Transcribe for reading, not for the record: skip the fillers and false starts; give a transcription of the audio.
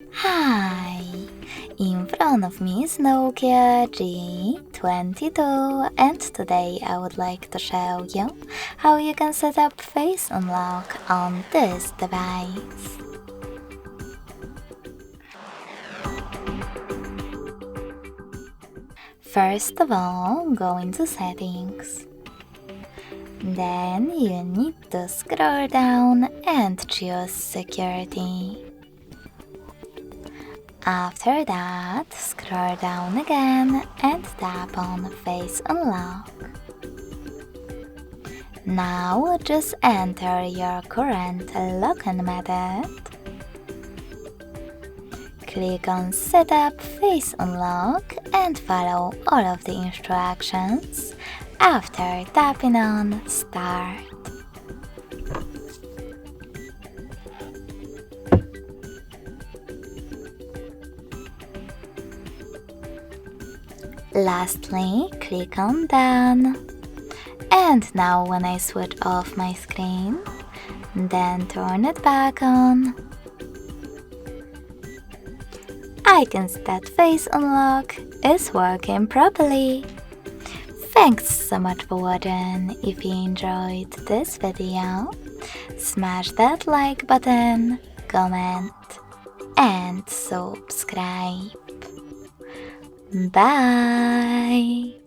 Hi! In front of me is NOKIA G22 and today I would like to show you how you can set up face unlock on this device. First of all, go into settings. Then you need to scroll down and choose security. After that, scroll down again and tap on Face Unlock. Now just enter your current login method. Click on Setup Face Unlock and follow all of the instructions after tapping on Start. Lastly, click on Done. And now when I switch off my screen, then turn it back on, I can see that Face Unlock is working properly. Thanks so much for watching. If you enjoyed this video, smash that like button, comment and subscribe. Bye!